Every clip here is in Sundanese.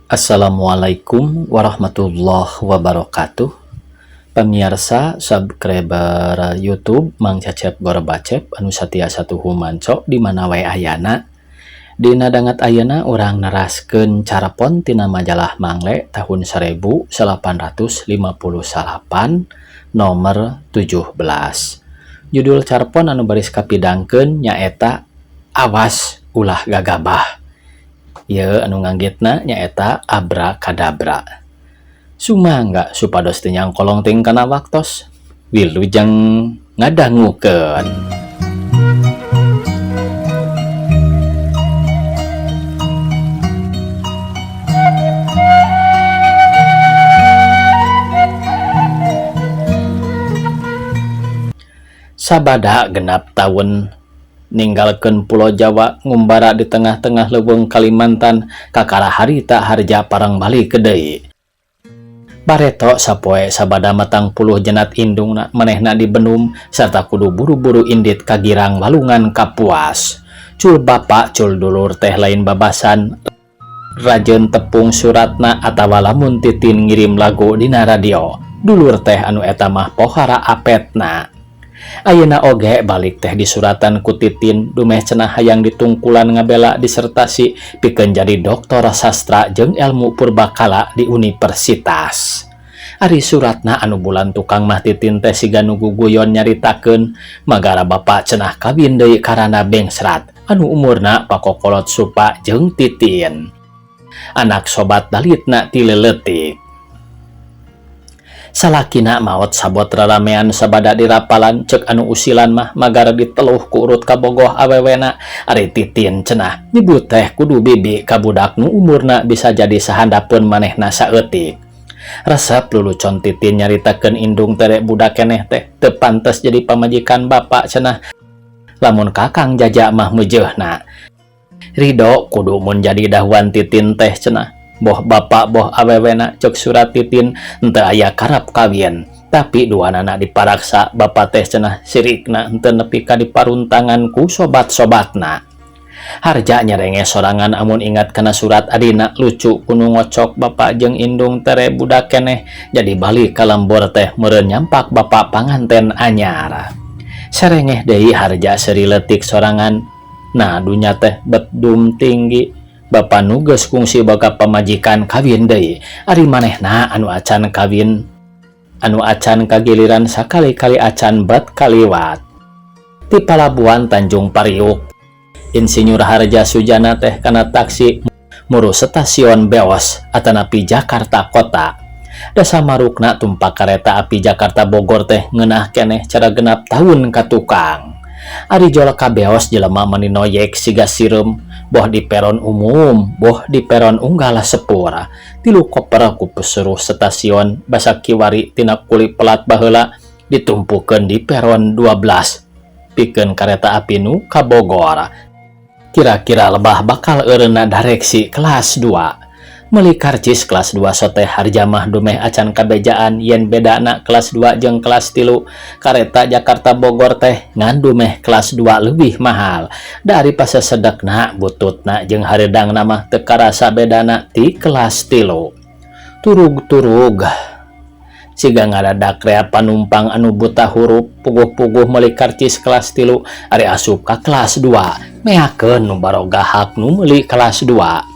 Assalamualaikum warahmatullahi wabarakatuh. Pemirsa subscriber YouTube Mang Cecep Gorbacep anu satia satuhu manco di mana wae ayana. Dina dangat ayana urang neraskeun carepon tina majalah Mangle tahun 1858 nomor 17. Judul carepon anu baris kapidangkeun nyaeta Awas Ulah Gagabah. Ye anu nganggitna nyaeta abrakadabra. Sumangga supados teu nyangkolong ting kana waktos. Wilujeng ngadangukeun. Sabada genap tahun ninggalkeun Pulau Jawa ngumbara di tengah-tengah leuweung Kalimantan kakara harita harja parang balik ke deui. Bareto sapoe sabada matang puluh jenat indungna manehna dibenum sarta kudu buru-buru indit ka girang walungan Kapuas. Cul bapa cul dulur teh lain babasan rajeun tepung suratna atawa lamun titin ngirim lagu dina radio. Dulur teh anu eta mah pohara apetna. Ayeuna oge balik teh di suratan ku Titin dumeh cenah hayang ditungkulan ngabela disertasi pikeun jadi doktor sastra jeung ilmu purbakala di universitas. Ari suratna anu bulan tukang mah Titin teh siga nu guguyon nyaritakeun magara bapa cenah kawin deui karana bengsrat anu umurna pakokolot supa jeung Titin. Anak sobat dalitna ti leuletik. Salakina maot sabot raramean sabada di rapalan cek anu usilan mah magara diteluh ku urut kabogoh awewena. Ari Titin cenah nyebut teh kudu bibi ka budak nu umurna bisa jadi sahandapeun manehna saeutik. Resep lulucon Titin nyaritakeun indung tere budak keneh teh teu pantes jadi pamajikan bapak cenah. Lamun kakang jaja mah meujeuhna. Ridho kudu mun jadi dahuan Titin teh cenah. Boh bapak boh awewena cek surat Titin henteu aya karep kawin tapi duanana diparaksa bapak teh cenah sirikna henteu nepi ka diparuntangan ku sobat-sobatna. Harja nyerenge sorangan amun ingat kana surat adina lucu kudu ngocok bapak jeung indung tere budak keneh jadi balik ka lembur teh meureun nyampak bapak panganten anyar. Sarengeh deui harja seuri leutik sorangan. Nah dunya teh bedum tinggi. Bapa nugas kungsi boga pamajikan kawin deui. Ari manehna anu acan kawin anu acan kagiliran sakali-kali acan bat kaliwat. Ti palabuhan Tanjung Priuk Insinyur Harja Sujana teh kana taksi muru stasiun Beos atanapi Jakarta Kota. Da samarukna tumpak kareta api Jakarta Bogor teh ngeunah keneh cara genap tahun ka tukang. Ari jol ka Beos jelema maninoyek siga sireum boh di peron umum, boh di peron unggal sepur. Tilu koper ku pesuruh stasiun basa kiwari tina kuli pelat baheula ditumpukeun di peron 12 pikeun kareta api nu ka Bogor. Kira-kira lebah bakal eureunna dareksi kelas 2. Meuli karcis kelas 2 soteh harja mah dumeh acan kabejaan yen bedana kelas 2 jeung kelas 3. Kareta Jakarta Bogor teh ngan dumeh kelas 2 lebih mahal. Dari pasasedekna bututna jeung hareudangna mah teu karasa bedana ti kelas 3. Turug-turug siga ngadadak rea panumpang anu buta huruf puguh-puguh meuli karcis kelas 3 ari asup ka kelas 2 meakeun nu baroga hak nu meuli kelas 2.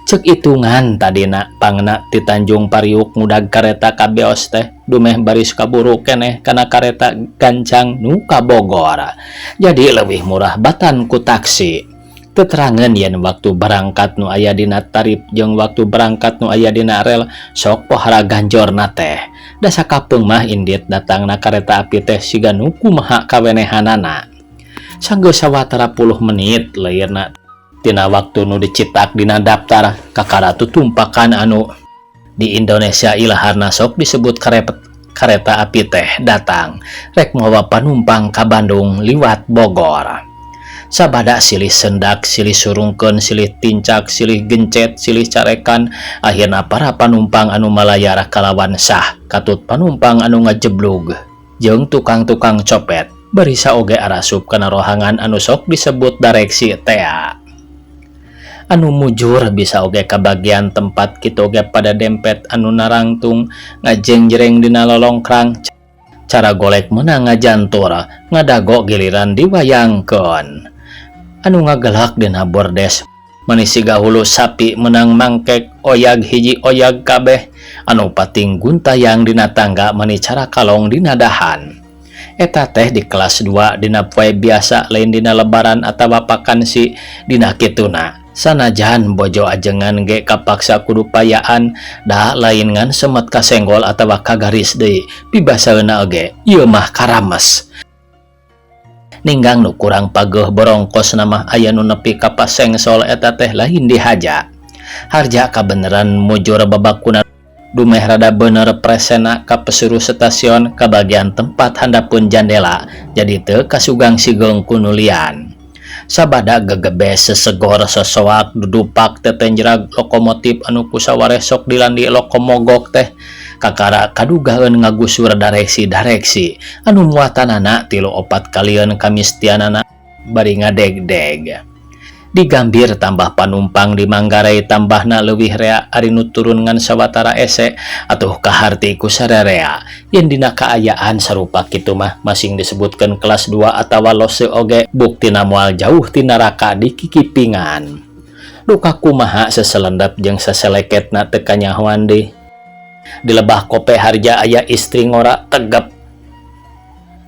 Cek hitungan tadina pangna di Tanjung Priuk ngudag kareta ka Beos teh dumeh baris kaburu keneh kana kareta gancang nu ka Bogor. Jadi leuwih murah batan ku taksi. Keterangan yen waktu berangkat nu aya dina tarif jeung waktu berangkat nu aya dina rel sok pohara ganjorna teh. Da sakapeung mah indit datangna kareta api teh siga nu kumaha kawenehanana. Sanggeus sawatara puluh menit leirna tina waktu nu dicitak dina daftar kakara tutumpakan anu di Indonesia ilaharna sok disebut kareta api teh datang rek mawa panumpang ka Bandung liwat Bogor. Sabada silih sendak, silih surungkeun, silih tincak, silih gencet, silih carekan, akhirna para panumpang anu malayar kalawan sah katut panumpang anu ngajeblug jeung tukang-tukang copet barisa oge arasup kana rohangan anu sok disebut dareksi tea. anu mujur bisa oge ka bagian tempat kitu oge pada dempet anu narangtung ngajengjreng dina lolongkrang. Cara golek menang ngajantur ngadago giliran diwayangkeun. Anu ngagelak dina bordes manisiga hulu sapi menang mangkek oyag hiji oyag kabeh anu pating guntayang dina tangga mani cara kalong dina dahan. Eta teh di kelas 2 dina poe biasa lain dina lebaran atawa pakansi dina kituna. Sanajan bojo ajengan ge kapaksa kudu payaan da lain ngan semet kasenggol atawa kagaris deui pibasaeuna oge ieu mah karames. Ninggang nu kurang pageuh borongkos nama aya nu nepi ka pasengsol eta teh lain dihaja. Harja kabeneran mujur babakuna dumeh rada bener presena ka pesuruh stasiun ka bagian tempat handapun jandela jadi teu kasugang sigeung ku nulian. Sabada gegebes sesegor sesoak dudupak tetenjerag lokomotif anu kusaware sok dilandi lokomogok teh kakara kadugaeun ngagusur dareksi anu muatanana 3-4 kalieun kamistianana bari ngadegdeg. Digambir tambah panumpang di Manggarai tambahna leuwih rea ari nu turun ngan sawatara ese atuh kaharti ku sararea yen dina kaayaan sarupa kitu mah masing disebutkeun kelas 2 atawa lose oge buktina moal jauh ti neraka di kikipingan. Duka kumaha seselendap jeung saseleketna teu kanyahoan deui. Di lebah kope harja aya istri ngora tegep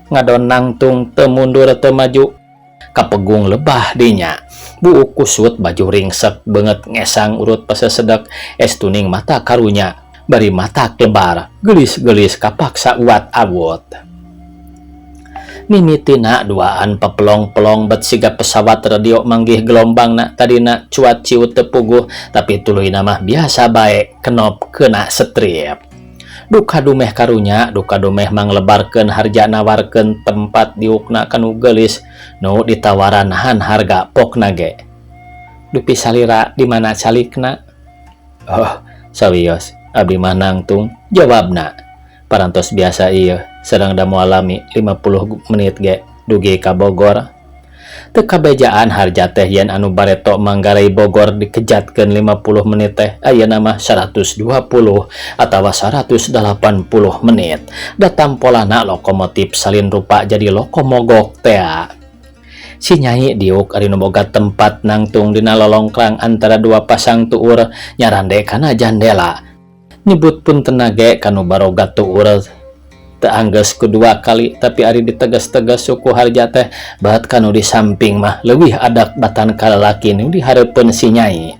ngadon nangtung teu mundur teu maju kapegung lebah dinya. Buuk kusut baju ringsek banget ngesang urut pasesedek estuning mata karunya bari mata lebar gelis-gelis kapaksa uat awut. Mimitina duaan pepelong-pelong bet siga pesawat radio manggih gelombangna tadina cuat ciut tepuguh tapi tuluy mah biasa bae kenop kena setrip. Duka dumeh karunya duka dumeh manglebarkeun harja nawarkeun tempat diukna kanu gelis nu ditawaran nahan harga pokna ge. Dupi salira di mana calikna? Oh, sawios abdi mah nangtung jawabna. Parantos biasa ieu sedang da alami 50 menit ge dugi ka Bogor. Teu kabejaan harja teh yen anu bareto Manggarai Bogor dikejatkeun 50 menit teh ayeuna mah 120 atawa 180 menit. Da tampolana lokomotif salin rupa jadi lokomogok teh. Si Nyai diuk ari nu boga tempat nangtung dina lolongkrang antara dua pasang tuur nyarande kana jandela. Nyebut pun tenage kanu baroga tuur teu anggeus kedua kali tapi ari ditegas-tegas suku harja teh bahat kanu di samping mah leuwih adak batan ka lalaki nu dihareupeun si Nyai.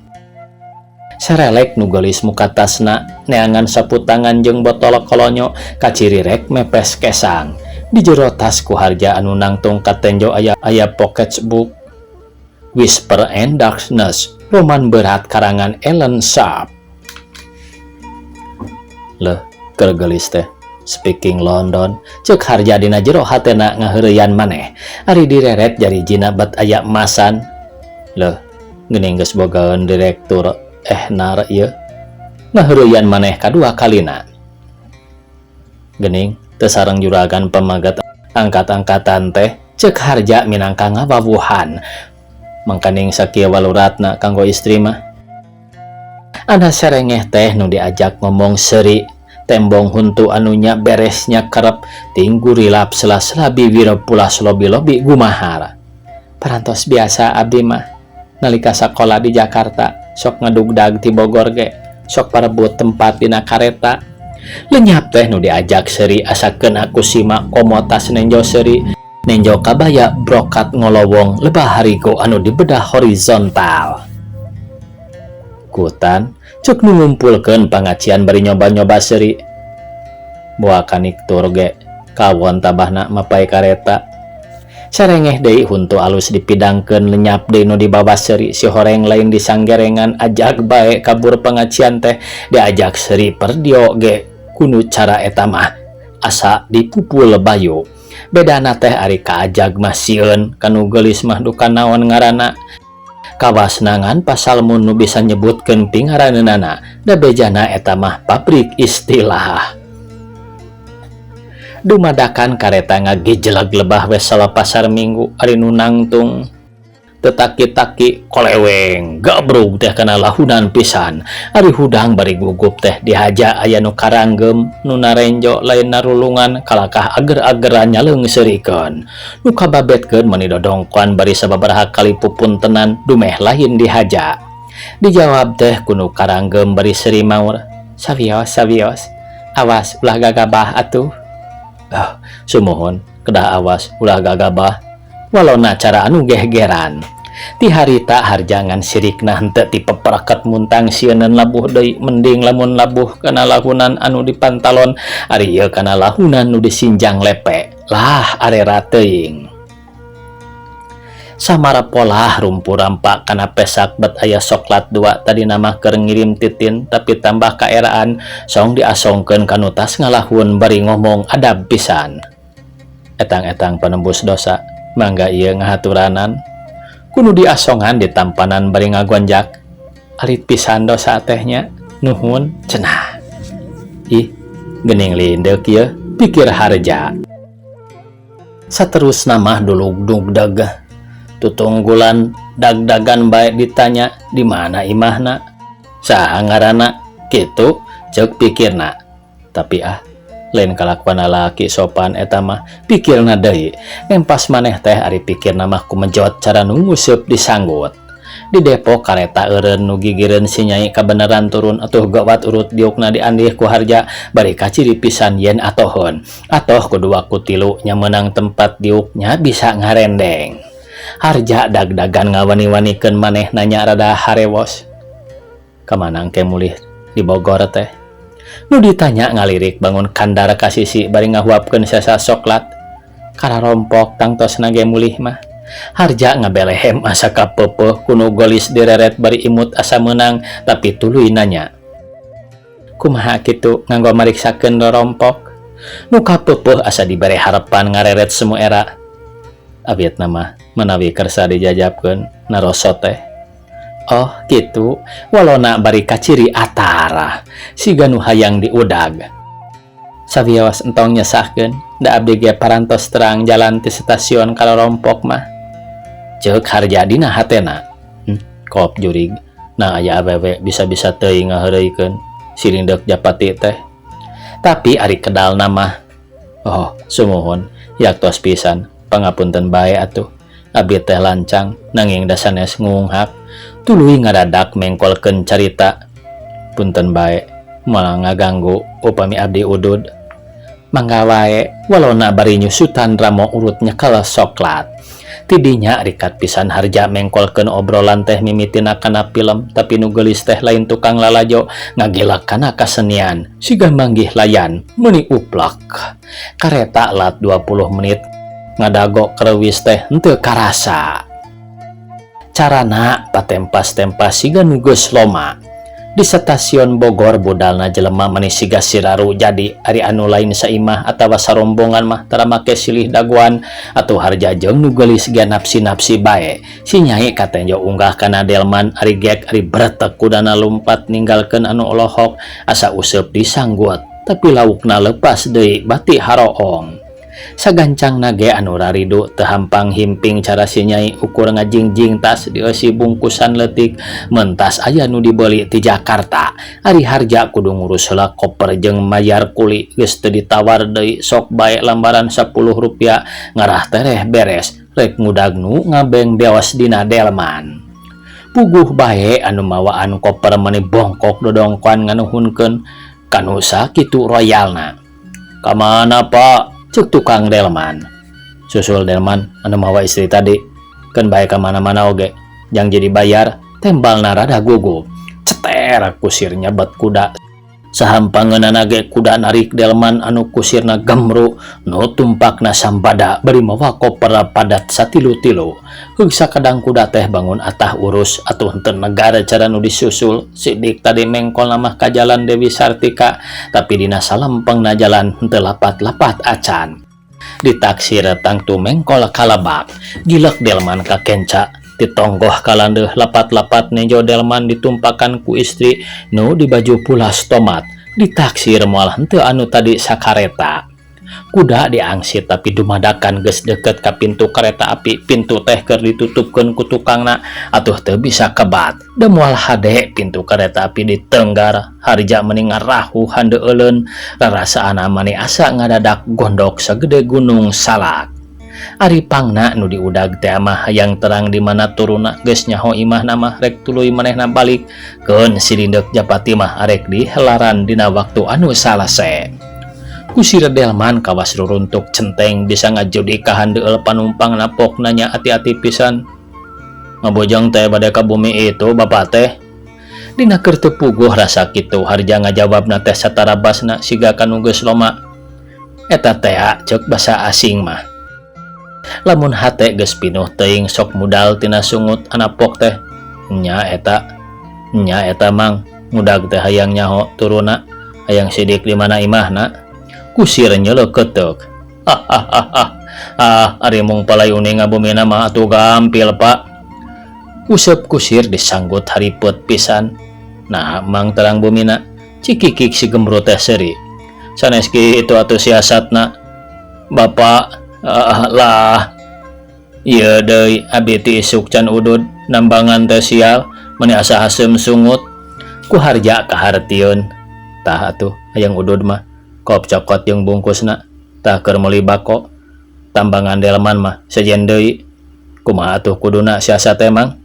Sarelek nu geulis muka tasna neangan sapu tangan jeung botol kolonyo kaciri rek mepes kesang. Di jero tas ku harja anu nangtung katenjo aya pocketbook Whisper and Darkness roman berat karangan Ellen Sharp. Leuh keur geulis teh Speaking London cek harja dina jero hatena ngaheureyan maneh ari direret jari jina bat aya emasan. Leuh geuning geus bogaeun direktur nar ieu ngaheureyan maneh kadua kalina. Geuning teu sareng juragan pamagat angkat-angkatan teh cek harja minangka ngawawuhan mangkaning sakieu waluratna kanggo istri mah. Ada serengeh teh nu diajak ngomong seuri tembong huntu anunya beresnya kerep tinggu rilap sela-sela bibir pulas lobi-lobi gumahar. Parantos biasa abdi mah nalika sakola di Jakarta sok ngadugdag ti Bogor ge sok parebut tempat dina kareta. Lenyap teh nu diajak seuri asakeun aku simak komotas nenjo seuri nenjo kabaya brokat ngolowong lebah harigo anu dibedah horizontal. Kutan cek nu ngumpulkeun pangacian bari nyoba-nyoba seuri. Moal kaniktur ge kawon tabahna mapai kareta. Sarengeh deui huntu alus dipidangkeun lenyap deui nu dibawa seuri si horeng lain disanggerengan ajak bae kabur pangacian teh diajak seuri perdio ge kunu cara eta mah asa dipupul bayu. Bedana teh ari kaajag mah sieun kanu geulis mah duka naon ngaranna. Kawasnangan pasal mun nu bisa nyebutkeun pingaraneunana da bejana eta mah pabrik istilah. Dumadakan kareta ngagijleg lebah we pasar Minggu ari nu nangtung tetaki-taki koleweng gabrug teh kana lahunan pisan. Ari hudang bari gugup teh dihaja aya nu karanggem nu narenjo lain narulungan kalakah ager-ageran nyaleungseurikeun. Nu kababetkeun meuni dodongkoan bari sababaraha kali pupuntenan dumeh lain dihaja. Dijawab teh kuno karanggem bari seri maur, sawios awas ulah gagabah atuh. Sumohon kedah awas ulah gagabah walona cara anu gehgeran. Ti harita harjangan sirikna henteu ti peperaket muntang sieun labuh deui, mending lamun labuh kana lahunan anu di pantalon ari ieu kana lahunan nu disinjang lepe lah arera teuing. Samara polah rumpu rampak kana pesak bet aya soklat 2 tadi nama keur ngirim titin tapi tambah kaeraan song diasongkeun kanu tas ngalahun bari ngomong adab pisan. Etang-etang penembus dosa mangga ieu ngahaturanan kudu diasongan di tampanan bari ngagonjak. Alit pisan dosa tehnya nuhun cenah. Ih geuning lindeuk ieu pikir harja. Saterusna mah dulug-dugdeg tutunggulan dag-dagan bae ditanya di mana imahna saha ngaranna kitu ceuk pikirna. Tapi lain kalakuan lalaki sopan eta mah pikirna deui empas maneh teh ari pikirna mah kumejot cara nu nguseup disanggut. Di Depok kareta eureun nu gigireun si Nyai kabeneran turun atuh gawat urut diukna diandih ku harja bari kaciri pisan yen atohon atoh kedua ku tilu nya meunang tempat diuknya bisa ngarendeng. Harja dag-dagan ngawani-wanikeun maneh nanya rada harewos, kamanang ke mulih di Bogor teh? Nu ditanya ngalirik bangun kandar kasisi bari ngahuapkeun sesa soklat. Kararompok tangtosna ge mulih mah. Harja ngabelehem asa kapeupeung kuno golis direret bari imut asa meunang tapi tuluy nanya, kumaha kitu nganggo mariksakeun rompok? Nu kapeupeung asa dibere harepan ngareret semu era. Abietna mah menawi kersa dijajabkeun narosot teh. Oh gitu, walona bari kaciri atara siga nu hayang diudag. Sawios entong nyesahkeun da abdi ge parantos terang jalan ti stasiun Kararompok mah. Ceuk harja dina hatena. Kop jurig, nah aya awewe bisa-bisa teuing ngaheureuikeun silindek japati teh. Tapi ari kedal nama, oh sumuhun yaktos pisan pangapunten bae atuh. Abdi teh lancang nanging da sanes ngunghak tuluy ngadadak mengkolkeun carita. Punten bae malah ngaganggu upami abdi udud. Mangga wae walona bari nyusutan ramo urut nyekel soklat. Tidinya rikat pisan harja mengkolkeun obrolan teh mimitina kana film tapi nu geulis teh lain tukang lalajo ngagilak kana kasenian siga manggih layan meuni uplak. Kareta lat 20 menit ngadago kreuwis teh henteu karasa. Carana patempas-tempas siga nu geus loma. Di stasiun Bogor budalna jelema manis siga siraru jadi ari anu lain saimah atawa sarombongan mah tara make silih daguan atuh harja jeung nu geulis ge napsi-napsi bae. Si Nyai katenjo unggah kana delman ari gek ari bretek kudana lumpat ninggalkeun anu olohok asa useup disanggut tapi laukna lepas deui bati haroong. Sagancang nage anu raridu teu hampang himping cara si Nyai ukur ngajingjing tas dieusi bungkusan leutik mentas aya nu dibeli ti Jakarta. Ari harja kudu ngurus heula koper jeung mayar kuli geus teu ditawar deui sok bae lambaran 10 rupiah ngarah tereh beres rek ngudagnu ngabeng deos dina delman. Puguh bae anu mawaan koper meuni bongkok dodongkoan nganuhunkeun kanu sakitu royalna. Kamana Pak? Cek tukang delman. Susul delman anu mawa istri tadi kan bae ka mana-mana oge jang jadi bayar tembalna rada gugup ceter kusirnya bet kuda sahampangeunana ge kuda narik delman anu kusirna gemru nu tumpakna sambada bari mawa koper padat satilu-tilu. Heug sakadang kuda teh bangun atah urus atuh henteu negara cara nu disusul sidik tadi mengkolna mah ka jalan Dewi Sartika tapi dina salempengna jalan henteu lapat-lapat acan. Ditaksir tangtu mengkol kalabak gilek delman ka kenca ditonggoh kalandeuh lapat-lapat nejo delman ditumpakan ku istri nu di baju pulas tomat ditaksir moal henteu anu tadi sakareta. kuda diangsit tapi dumadakan geus deket ka pintu kereta api. Pintu teh keur ditutupkeun ku tukangna atuh teu bisa kebat. Da moal hade pintu kereta api ditenggar. Harja mening ngarahu handeuleun rarasaana mani asa ngadadak gondok sagede gunung salak. Ari pangna nu diudag teh mah hayang terang di mana turuna geus nyaho imahna mah rek tuluy manehna balik keun si Dindeuk Japati mah arek di helaran dina waktu anu salase. Ku si Delman kawas ruruntuk centeng bisa ngajudi ka handeueul panumpang napok nanya hati-hati pisan. Ngabojong teh bade ka bumi itu bapak teh. Dina keur teu puguh rasa kitu Harja ngajawabna teh satara basna siga kanu geus loma. Eta teh ceuk basa asing mah. Lamun hate geus pinuh teuing sok mudal tina sungut anapok teh. Nya eta mang mudag teh hayang nyaho turuna hayang sidik di mana imahna. Kusir nyeleuketeuk. Ari mung palayuni ngabumina mah atuh gampil pak. Usep kusir disanggut hariput pisan. Nah mang terang bumina cikikik si Gemro teh seuri. Sanes kitu atuh siasatna. Bapak lah ieu deui abdi ti isuk can udud nambangan teh sial meni asa haseum sungut. Ku Harja kahartieun. Tah atuh hayang udud mah kop cokot jeung bungkusna tah keur meuli bako. Tambangan Delman mah sejen deui. Kumaha atuh kuduna siasat teh mang?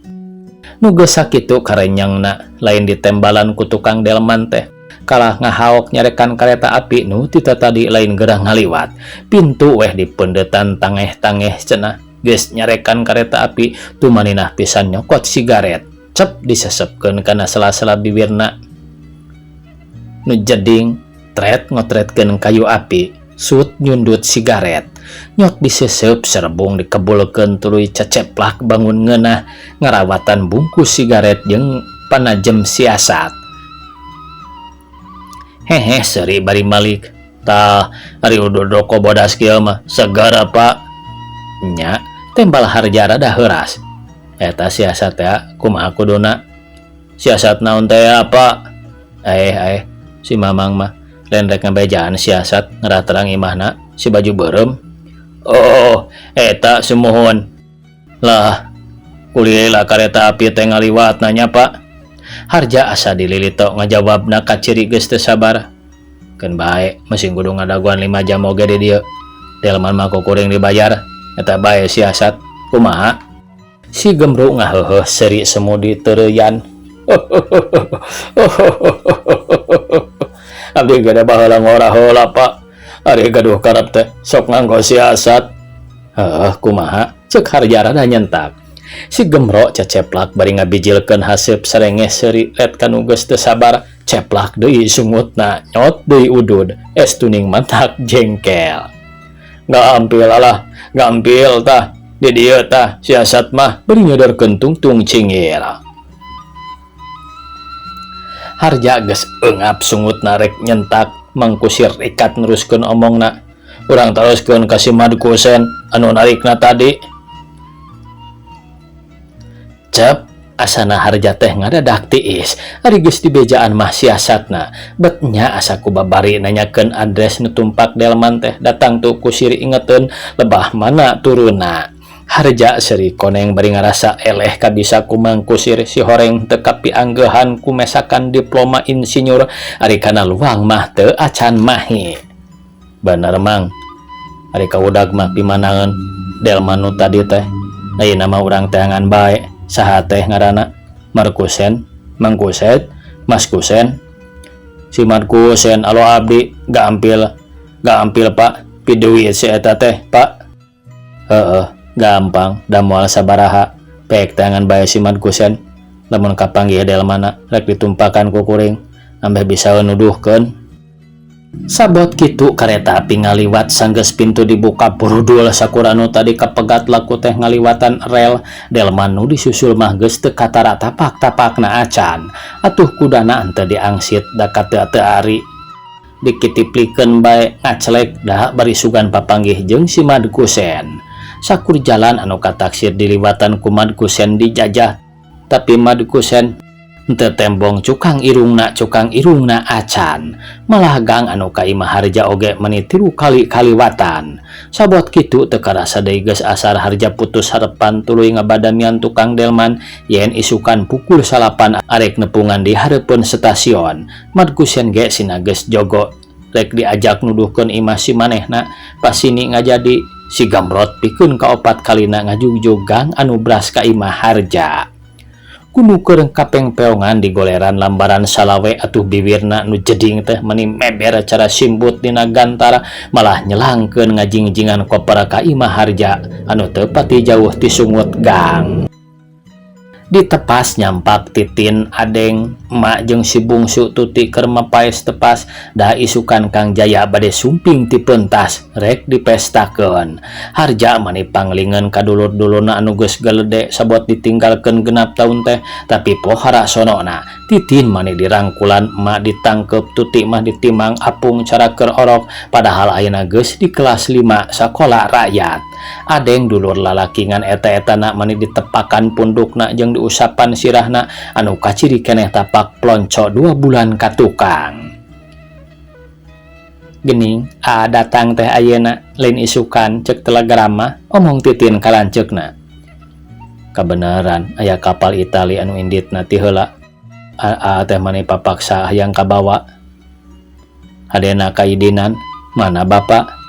Nu geus sakitu karenyangna lain ditembalan ku tukang Delman teh kalah ngahaok nyarekan kereta api nu tita tadi lain gerah ngaliwat. Pintu weh dipendetan tangeh-tangeh cenah geus nyarekan kereta api tumaninah pisan nyokot sigaret cep disesepkeun kana sela-sela bibirna. Nu jeding tret ngotretkeun kayu api sut nyundut sigaret nyot disesep serebung dikebulkeun tuluy ceceplak bangun ngeunah ngarawatan bungkus sigaret jeung panajem siasat. Hehe seuri bari malik. Tah ari udodoko bodas kieu mah segara pak. Nya tembal Harja rada heuras. Eta siasat teh kumaha kuduna? Siasat naon teh apa? Si Mamang mah lain rek ngabejaan siasat ngarah terang imahna si baju beureum. Oh eta sumuhun. Lah kuliah kareta api teh ngaliwat nanya pak. Harja asa dililito ngajawabna ka ciri geus teu sabar. Keun bae mesin kudu ngadaguan 5 jam oge di dieu. Delman mah kuring dibayar. Eta bae siasat. Kumaha? Si Gemro ngaheuheuh seuri semudi teureyan. Abdi gede baheula ngora heula pak. Ari gaduh karep teh sok nganggo siasat. Kumaha? Ceuk Harja rada nyentak. Si Gemro ceceplak bari ngabijilkeun haseup sarengeh seuri ret kanu geus teu sabar. Ceplak deui sungutna nyot deui udud es tuning mantak jengkel. Gampil tah di dieu tah siasat mah bari nyodorkeun tungtung cingir. Harja geus eungap sungutna rek nyentak mangkusir ikat neruskeun omongna. Urang teruskeun ka si Madkusen anu narikna tadi. Cep asana Harja teh ngadadak tiis ari geus dibejaan mah siasatna. Bet nya asa ku babari nanyakeun adres nu tumpak Delman teh datang tu kusir ingeteun lebah mana turuna. Harja seuri koneng bari ngarasa eleh kabisa ku Mang Kusir si horeng teu kapianggehan ku mesakan diploma insinyur ari kana luang mah teu acan mahi. Bener Mang. Ari kaudag mah pimanaeun Delman nu tadi teh. Ayeuna mah urang teh ngan bae. Saha teh ngaranna? Markusen, Mang Kuset, Mas Kusen. Si Markusen alo abdi gampil pak piduit si eta teh pak. Gampang da moal sabaraha pek tangan bae si Markusen. Lamun kapanggih Delman rek ditumpakan ku kuring ambeh bisa nuduhkeun. Sabot kitu kareta api ngaliwat sanggeus pintu dibuka burudul sakurana nu tadi kapegat laku teh ngaliwatan rel. Delman nu disusul mah geus teu katara tapak-tapakna acan. Atuh kudana henteu diangsit da kateu ari. Dikitiplikeun bae ngaclek da bari sugan papanggih jeung si Madkusen. Sakur jalan anu kataksir diliwatan ku Madkusen dijajah. Tapi Madkusen Teu tembong cukang irungna acan, malah gang anu ka Imah Harja oge meuni 3 kali kaliwatan. Sabot kitu teu karasa deui geus asar Harja putus harepan tuluy ngabadamian tukang delman yen isukan pukul 8 arek nepungan di hareupeun stasiun. Madgusen ge sina geus jogo rek diajak nuduhkeun Imah si manehna pasini ngajadi si Gamrot pikeun kaopat kalina ngajugjug gang anu bras ka Imah Harja. Kudu keur kapeng peongan di goleran lambaran salawe atuh bibirna nu jeding teh meuni meber cara simbut dina gantara malah nyelangkeun ngajingjingan koper ka Imah Harja anu teu pati jauh ti sungut gang. Ditepas nyampak Titin, Adeng, emak jeung si bungsu Tuti keur mapaes tepas da isukan Kang Jaya bade sumping ti pentas rek dipestakeun. Harja mani panglingeun ka dulur-dulurna anu geus gelede sabot ditinggalkeun genap taun teh, tapi pohara sonona Titin mani dirangkulan, emak ditangkep, Tuti mah ditimang apung cara keur orok padahal ayeuna geus di kelas 5 sakola rakyat. Adeng dulur lalakingan eta-etana mani ditepakan pundukna jeung diusapan sirahna anu kaciri keneh tapak plonco 2 bulan ka tukang. Gening datang teh ayeuna lain isukan cek telegrama omong Titin ka lanceukna. Kabeneran aya kapal Itali anu inditna ti heula. Teh mani papaksa hayang kabawa. Hadena kaidinan mana bapak?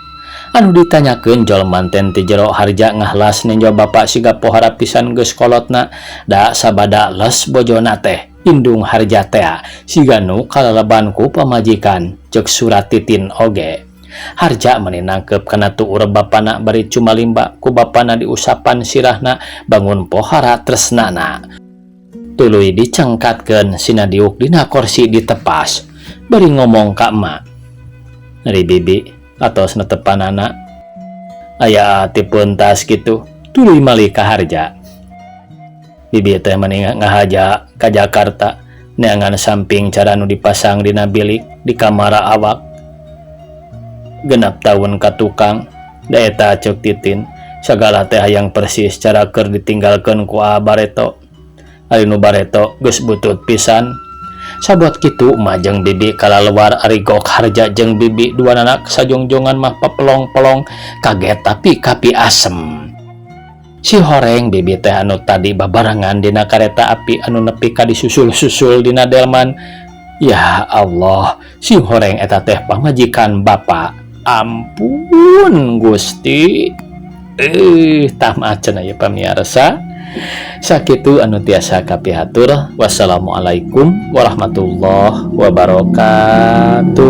Anu ditanyakeun jolmanten ti jero Harja ngahlas ninjo bapak siga pohara pisan geus kolotna da sabada les bojona teh indung Harja teh siga nu kaleleban ku pamajikan cek surat Titin oge. Harja meuni nangkep kana tuur bapana bari cumalimba ku bapana diusapan sirahna bangun pohara tresnana. Tuluy dicengkatkeun sina diuk dina kursi ditepas bari ngomong ka emak. Ari bibi atos netepanana aya ti pentas kitu tuluy malih ka Harja. Bibi teh meuni ngahaja ka Jakarta neangan samping cara nu dipasang dina bilik di kamar awak. Genap tahun ka tukang da eta ceuk Titin sagala teh hayang persis cara keur ditinggalkeun ku Bareto. Ari nu Bareto geus butut pisan. Sabot kitu emak jeung bibi kalalaluar ari gok Harja jeung bibi dua anak sajongjongan mah papelong-pelong kaget tapi kapi asem. Si horeng bibi teh anu tadi babarengan dina kareta api anu nepi ka disusul-susul dina delman. Ya Allah, si horeng eta teh pamajikan bapa. Ampun Gusti. Tamat cenah ya pamirsa. Sakitu anu tiasa kapihatur. Wassalamualaikum warahmatullahi wabarakatuh.